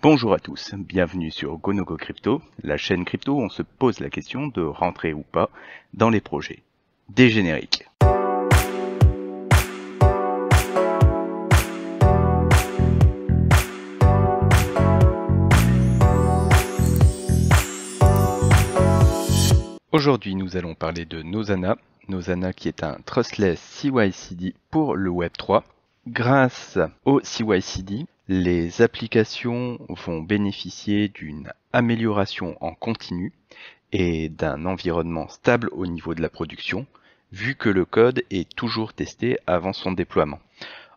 Bonjour à tous, bienvenue sur GoNoGo Crypto, la chaîne crypto où on se pose la question de rentrer ou pas dans les projets. Des génériques. Aujourd'hui, nous allons parler de Nozana. Nozana qui est un trustless CYCD pour le Web3. Grâce au CYCD, les applications vont bénéficier d'une amélioration en continu et d'un environnement stable au niveau de la production, vu que le code est toujours testé avant son déploiement.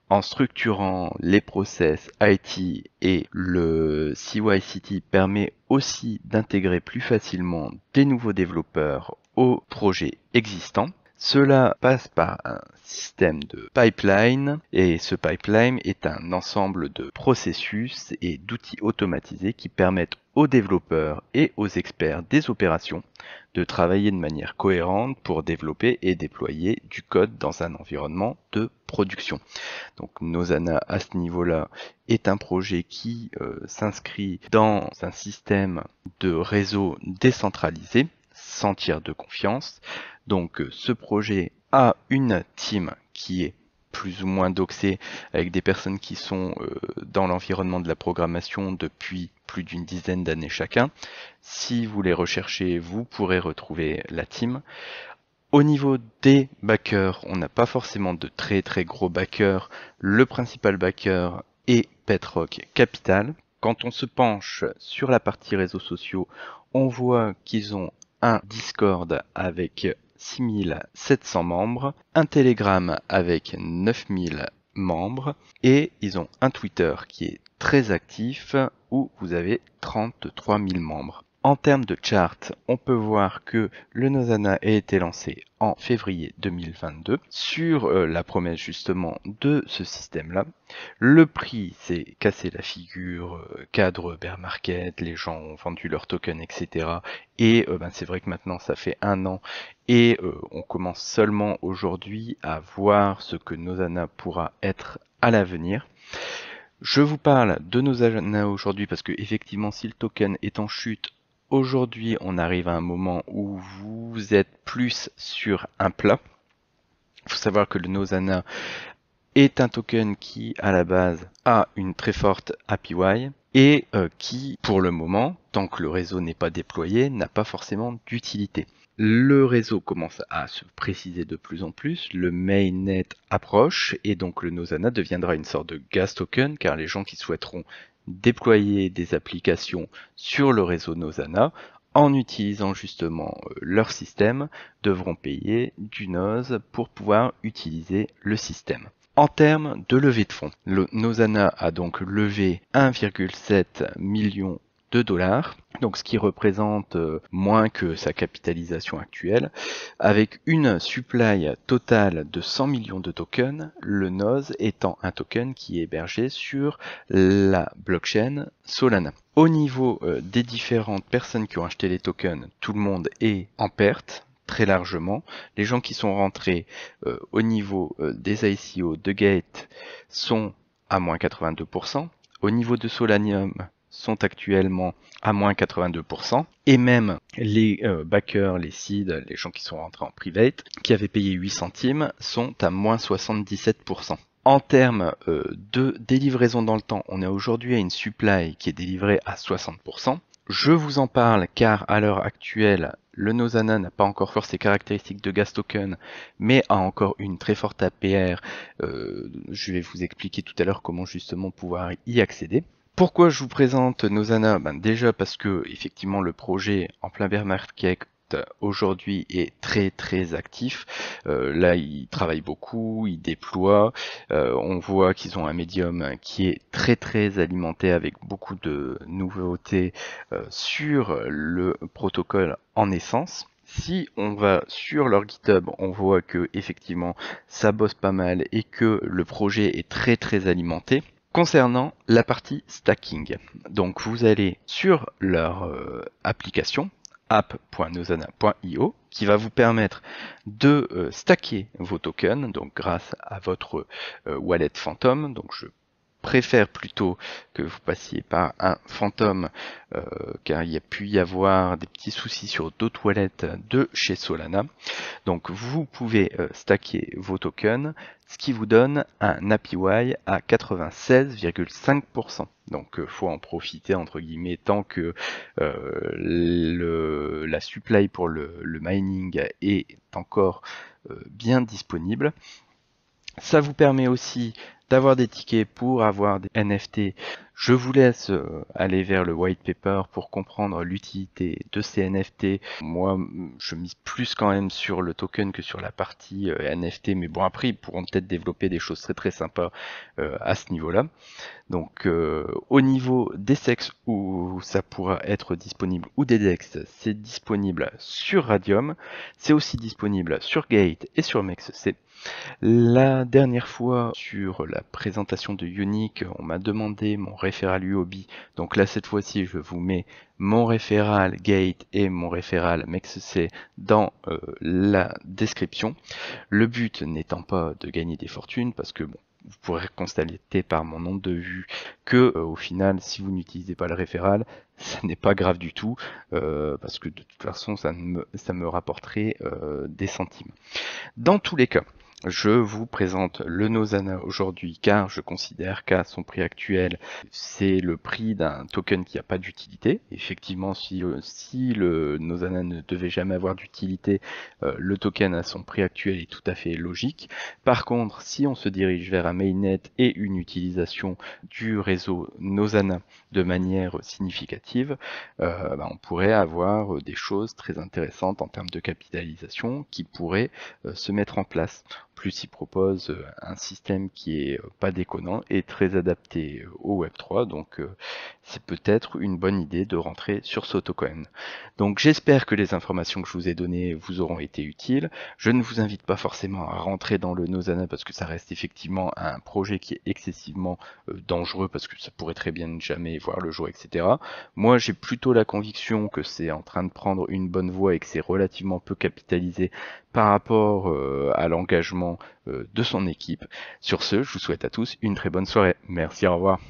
En structurant les process IT et le CYCD permet aussi d'intégrer plus facilement des nouveaux développeurs aux projets existants. Cela passe par un système de pipeline et ce pipeline est un ensemble de processus et d'outils automatisés qui permettent aux développeurs et aux experts des opérations de travailler de manière cohérente pour développer et déployer du code dans un environnement de production. Donc Nozana à ce niveau-là est un projet qui s'inscrit dans un système de réseau décentralisé sans tiers de confiance. Donc ce projet a une team qui est plus ou moins doxée avec des personnes qui sont dans l'environnement de la programmation depuis plus d'une dizaine d'années chacun. Si vous les recherchez, vous pourrez retrouver la team. Au niveau des backers, on n'a pas forcément de très gros backers. Le principal backer est Petrock Capital. Quand on se penche sur la partie réseaux sociaux, on voit qu'ils ont un Discord avec 6700 membres, un Telegram avec 9000 membres et ils ont un Twitter qui est très actif où vous avez 33 000 membres. En termes de chart, on peut voir que le Nozana a été lancé en février 2022 sur la promesse justement de ce système-là. Le prix s'est cassé la figure, cadre bear market, les gens ont vendu leurs tokens, etc. Et c'est vrai que maintenant ça fait un an et on commence seulement aujourd'hui à voir ce que Nozana pourra être à l'avenir. Je vous parle de Nozana aujourd'hui parce que effectivement si le token est en chute, aujourd'hui, on arrive à un moment où vous êtes plus sur un plat. Il faut savoir que le Nozana est un token qui, à la base, a une très forte APY et qui, pour le moment, tant que le réseau n'est pas déployé, n'a pas forcément d'utilité. Le réseau commence à se préciser de plus en plus, le mainnet approche et donc le Nozana deviendra une sorte de gas token car les gens qui souhaiteront déployer des applications sur le réseau Nozana en utilisant justement leur système devront payer du Noz pour pouvoir utiliser le système. En termes de levée de fonds, le Nozana a donc levé 1,7 million de dollars, donc ce qui représente moins que sa capitalisation actuelle. Avec une supply totale de 100 millions de tokens, le Noz étant un token qui est hébergé sur la blockchain Solana. Au niveau des différentes personnes qui ont acheté les tokens, tout le monde est en perte très largement. Les gens qui sont rentrés au niveau des ICO de Gate sont à moins 82%. Au niveau de Solanium, sont actuellement à moins 82%, et même les backers, les seeds, les gens qui sont rentrés en private, qui avaient payé 8 centimes, sont à moins 77%. En termes de délivraison dans le temps, on est aujourd'hui à une supply qui est délivrée à 60%. Je vous en parle car à l'heure actuelle, le Nozana n'a pas encore force ses caractéristiques de gas token, mais a encore une très forte APR. Je vais vous expliquer tout à l'heure comment justement pouvoir y accéder. Pourquoi je vous présente Nozana? Déjà parce que effectivement le projet en plein bear market aujourd'hui est très actif. Là, ils travaillent beaucoup, ils déploient. On voit qu'ils ont un médium qui est très alimenté avec beaucoup de nouveautés sur le protocole en essence. Si on va sur leur GitHub, on voit que effectivement ça bosse pas mal et que le projet est très alimenté. Concernant la partie stacking, donc vous allez sur leur application app.nozana.io qui va vous permettre de stacker vos tokens donc grâce à votre wallet Phantom. Donc je préfère plutôt que vous passiez par un Phantom, car il y a pu y avoir des petits soucis sur d'autres wallets de chez Solana. Donc vous pouvez stacker vos tokens, ce qui vous donne un APY à 96,5%. Donc faut en profiter entre guillemets tant que la supply pour le mining est encore bien disponible. Ça vous permet aussi d'avoir des tickets pour avoir des NFT. Je vous laisse aller vers le white paper pour comprendre l'utilité de ces NFT. Moi, je mise plus quand même sur le token que sur la partie NFT, mais bon, après, ils pourront peut-être développer des choses très très sympas à ce niveau-là. Donc au niveau des sexes où ça pourra être disponible ou des DEX, c'est disponible sur Radium, c'est aussi disponible sur Gate et sur MEXC. La dernière fois sur la présentation de Unique, on m'a demandé mon référal UOB, donc là cette fois-ci je vous mets mon référal Gate et mon référal MEXC dans la description. Le but n'étant pas de gagner des fortunes parce que bon, vous pourrez constater par mon nombre de vues que au final, si vous n'utilisez pas le référal, ça n'est pas grave du tout, parce que de toute façon, ça me rapporterait des centimes. Dans tous les cas, je vous présente le Nozana aujourd'hui car je considère qu'à son prix actuel, c'est le prix d'un token qui n'a pas d'utilité. Effectivement, si le Nozana ne devait jamais avoir d'utilité, le token à son prix actuel est tout à fait logique. Par contre, si on se dirige vers un mainnet et une utilisation du réseau Nozana de manière significative, on pourrait avoir des choses très intéressantes en termes de capitalisation qui pourraient se mettre en place. Plus il propose un système qui est pas déconnant et très adapté au Web3, donc c'est peut-être une bonne idée de rentrer sur ce token. Donc j'espère que les informations que je vous ai données vous auront été utiles. Je ne vous invite pas forcément à rentrer dans le Nozana parce que ça reste effectivement un projet qui est excessivement dangereux parce que ça pourrait très bien ne jamais voir le jour, etc. Moi j'ai plutôt la conviction que c'est en train de prendre une bonne voie et que c'est relativement peu capitalisé par rapport à l'engagement de son équipe. Sur ce, je vous souhaite à tous une très bonne soirée. Merci, au revoir.